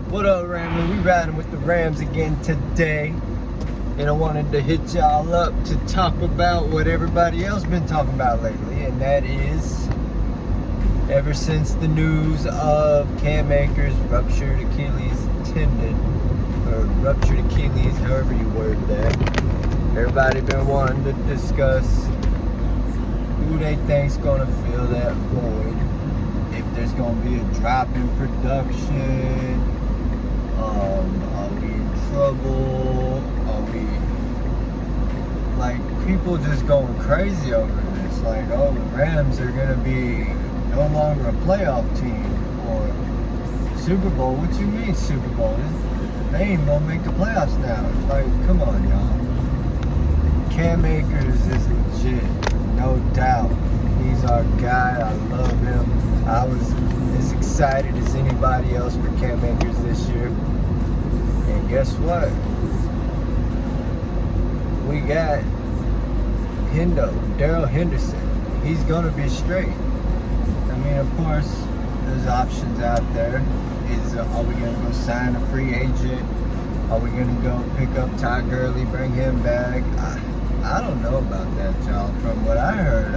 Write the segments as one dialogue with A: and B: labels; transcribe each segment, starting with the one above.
A: What up, Ramblin'? We riding with the Rams again today. And I wanted to hit y'all up to talk about what everybody else been talking about lately. And that is, ever since the news of Cam Akers ruptured Achilles tendon, or ruptured Achilles, however you word that, everybody been wanting to discuss who they think's gonna fill that void. If there's gonna be a drop in production, are we in trouble? Are we, like, people just going crazy over this? Like, oh, the Rams are gonna be no longer a playoff team, or Super Bowl. What you mean Super Bowl? They ain't gonna make the playoffs now. Like, come on, y'all. Cam Akers is legit, no doubt. He's our guy. I love him. I was as excited as anybody else for Cam Akers this year. And guess what? We got Daryl Henderson. He's gonna be straight. I mean, of course, there's options out there. Are we gonna go sign a free agent? Are we gonna go pick up Todd Gurley, bring him back? I don't know about that, y'all. From what I heard,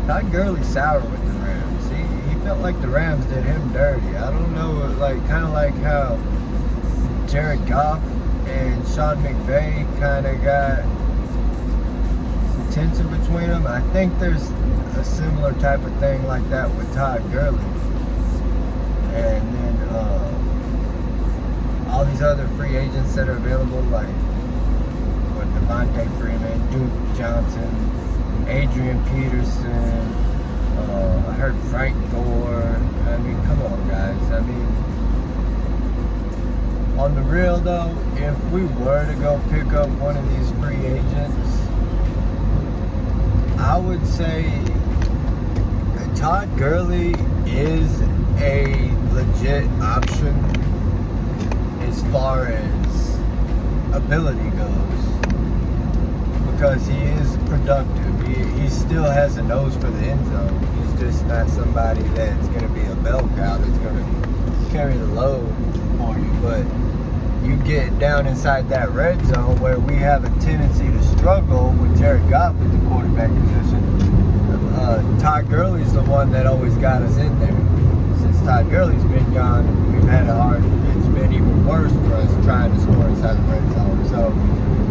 A: Todd Gurley's sour with the Rams. He felt like the Rams did him dirty. I don't know, like, kind of like how Jared Goff and Sean McVay kind of got some tension between them. I think there's a similar type of thing like that with Todd Gurley. And then all these other free agents that are available, like Devontae Freeman, Duke Johnson, Adrian Peterson, I heard Frank Gore. I mean, come on, guys. I mean, on the real though, if we were to go pick up one of these free agents, I would say Todd Gurley is a legit option as far as ability goes, because he is productive. He still has a nose for the end zone. He's just not somebody that's going to be a bell cow that's going to carry the load for you. But you get down inside that red zone where we have a tendency to struggle with Jared Goff at the quarterback position. Todd Gurley's the one that always got us in there. Since Todd Gurley's been gone, we've had it's been even worse for us trying to score inside the red zone. So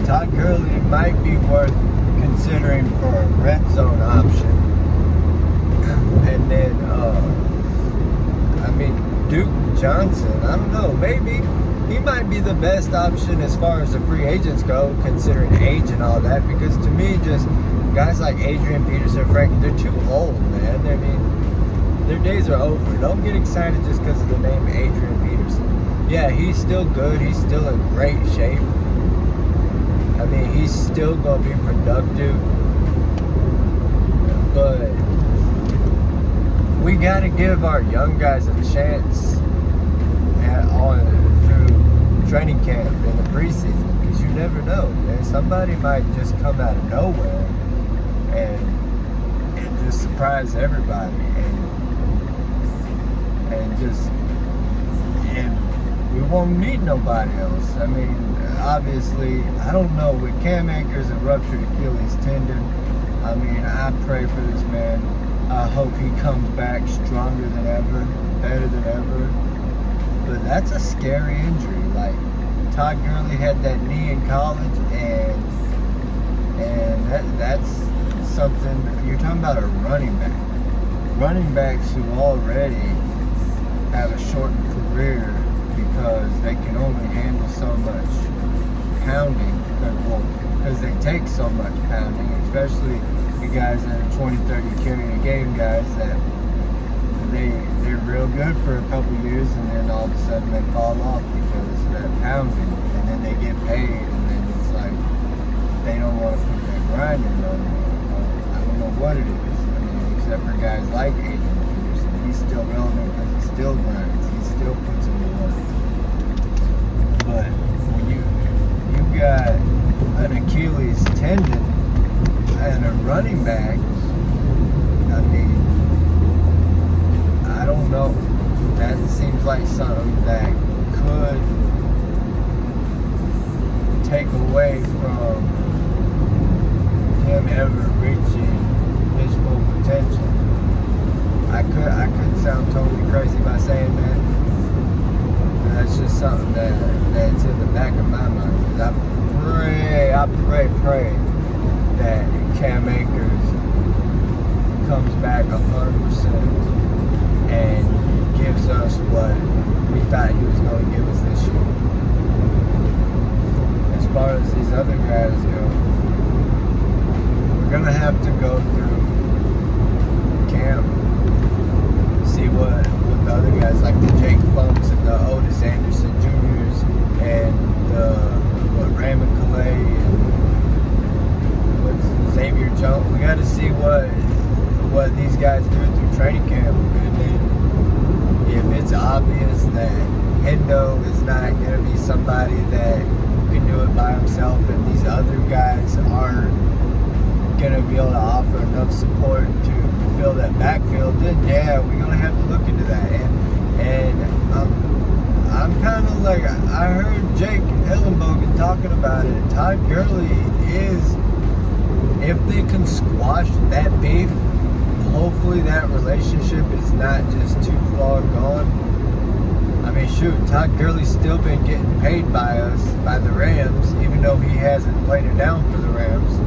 A: Todd Gurley might be worth considering for a red zone option. And then, I mean, Duke Johnson, I don't know, maybe he might be the best option as far as the free agents go, considering age and all that, because to me, just guys like Adrian Peterson, Frank, they're too old, man. I mean, their days are over. Don't get excited just because of the name Adrian Peterson. Yeah, he's still good. He's still in great shape. I mean, he's still going to be productive. But we got to give our young guys a chance through training camp in the preseason, because you never know, man. Somebody might just come out of nowhere and just surprise everybody, and we won't need nobody else. I mean, obviously, I don't know, with Cam Akers and ruptured Achilles tendon, I mean, I pray for this man. I hope he comes back stronger than ever, better than ever. But that's a scary injury. Like, Todd Gurley had that knee in college, and that's something. You're talking about a running back. Running backs who already have a shortened career because they can only handle so much pounding, because they take so much pounding, especially the guys that are 20, 30 carry a game guys that they're real good for a couple years, and then all of a sudden they fall off because of that pounding, and then they get paid, and then it's like they don't want to put that grind in no more. I don't know what it is. I mean, except for guys like Adrian Peterson, he's still relevant because he still grinds, he still puts in the work. But when you got an Achilles tendon and a running back, I mean, I don't know. That seems like something that take away from him ever reaching his full potential. I could sound totally crazy by saying that. And that's just something that's in the back of my mind. Because I pray that Cam Akers comes back 100% and gives us what we thought he was going to give us this year. As far as these other guys go, we're going to have to go through camp, see what the other guys, like the Jake Funks and the Otis Anderson Jr.'s and the Raymond Calais and what's Xavier Jones. We got to see what these guys do through training camp, and then if it's obvious that Hendo is not going to be somebody that can do it by himself, and these other guys aren't going to be able to offer enough support to fulfill that backfield, then yeah, we're going to have to look into that. And I'm kind of like, I heard Jake Ellenbogen talking about it. Todd Gurley is, if they can squash that beef, hopefully that relationship is not just too far gone. I mean, shoot, Todd Gurley's still been getting paid by us, by the Rams, even though he hasn't played it down for the Rams.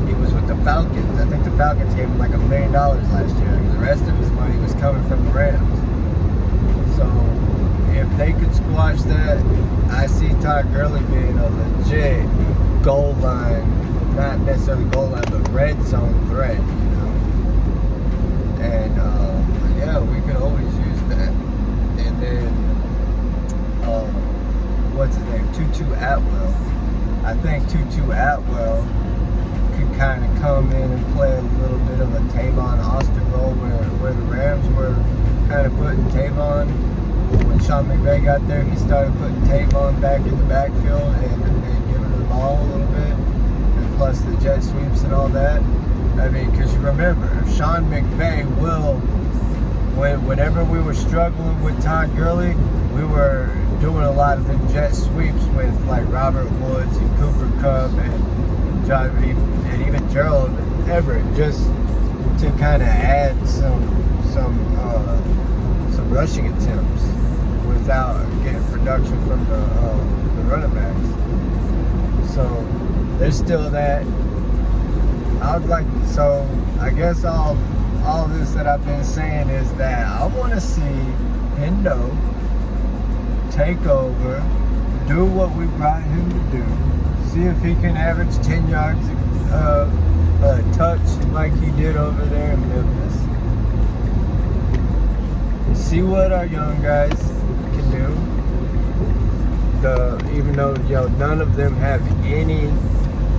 A: He was with the Falcons. I think the Falcons gave him like $1 million last year. The rest of his money was coming from the Rams. So if they could squash that, I see Todd Gurley being a legit goal line, not necessarily goal line, but red zone threat, you know. And yeah, we could always use that. And then what's his name? Tutu Atwell. I think Tutu Atwell could kind of come in and play a little bit of a Tavon Austin role where the Rams were kind of putting Tavon. When Sean McVay got there, he started putting Tavon back in the backfield and giving him the ball a little bit, and plus the jet sweeps and all that. I mean, because you remember, Sean McVay whenever we were struggling with Todd Gurley, we were doing a lot of the jet sweeps with like Robert Woods and Cooper Kupp and John and even Gerald Everett, just to kind of add some rushing attempts without getting production from the running backs. So there's still that. So I guess all this that I've been saying is that I want to see Hendo take over, do what we brought him to do, see if he can average 10 yards a touch like he did over there in Memphis. See what our young guys can do. Even though none of them have any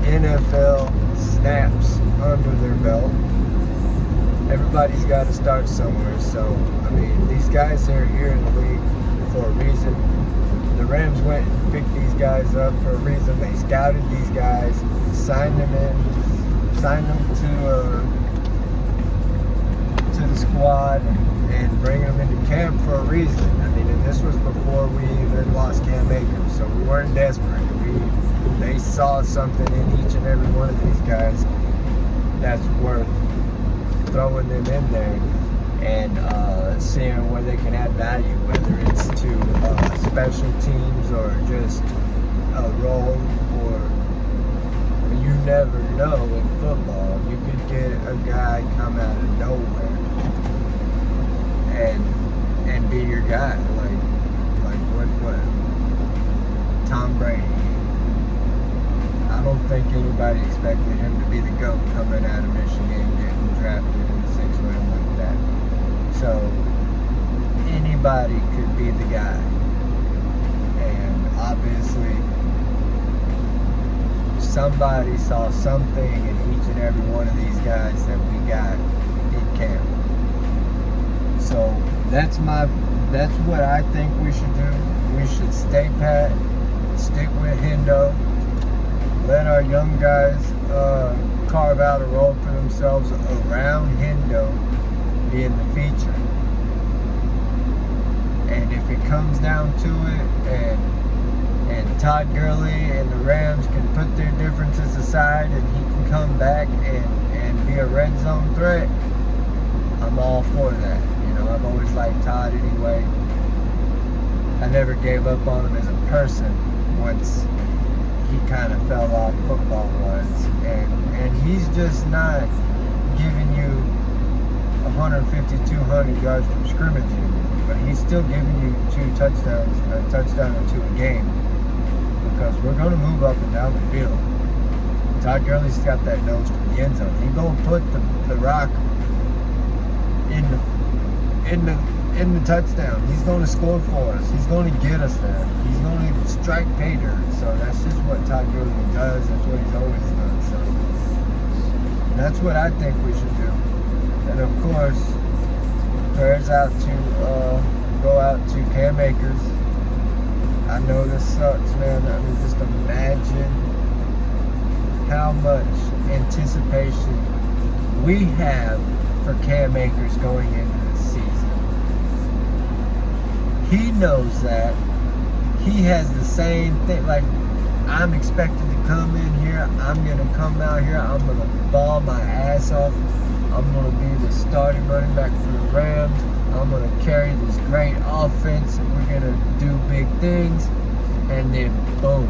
A: NFL snaps under their belt, everybody's got to start somewhere. So I mean, these guys are here in the league for a reason. The Rams went and picked these guys up for a reason. They scouted these guys, signed them to the squad, and bringing them into camp for a reason. I mean, and this was before we even lost Cam Akers, so we weren't desperate. They saw something in each and every one of these guys that's worth throwing them in there and seeing where they can add value, whether it's to special teams or just a role, or you never know in football. You could get a guy come out of nowhere and be your guy, like what Tom Brady. I don't think anybody expected him to be the GOAT coming out of Michigan, getting drafted in the 6th round like that. So anybody could be the guy, and obviously somebody saw something in each and every one of these guys that we got in camp. So that's what I think we should do. We should stay pat, stick with Hendo, let our young guys carve out a role for themselves around Hendo being the feature. And if it comes down to it, and Todd Gurley and the Rams can put their differences aside and he can come back and be a red zone threat, I'm all for that. You know, I've always liked Todd anyway. I never gave up on him as a person once he kind of fell off football-wise. And he's just not giving you 150, 200 yards from scrimmage anymore. But he's still giving you 2 touchdowns, a touchdown or 2 a game. Because we're going to move up and down the field. Todd Gurley's got that nose to the end zone. He going to put the rock in the touchdown. He's going to score for us. He's going to get us there. He's going to strike pay dirt. So that's just what Todd Gurley does. That's what he's always done. So that's what I think we should do. And of course, prayers out to go out to Cam Akers. I know this sucks, man. I mean, just imagine how much anticipation we have for Cam Akers going into this season. He knows that. He has the same thing. Like, I'm expected to come in here. I'm going to come out here. I'm going to ball my ass off. I'm going to be the starting running back for the Rams. I'm going to carry this great offense, and we're going to do big things. And then, boom,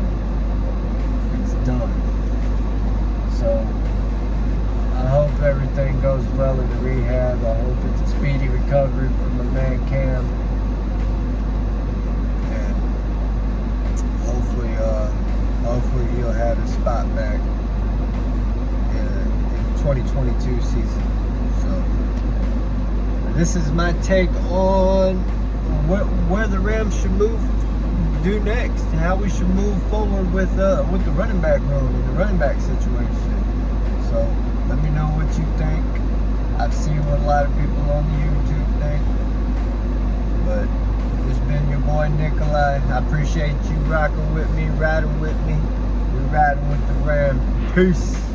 A: it's done. So, I hope everything goes well in the rehab. I hope it's a speedy recovery from the man Cam. Hopefully he'll have his spot back in the 2022 season. So this is my take on where the Rams should do next, how we should move forward with the running back room and the running back situation. So let me know what you think. I've seen what a lot of people on the YouTube think, but it's been your boy Nikolai. I appreciate you rocking with me, riding with me. We're riding with the Rams. Peace.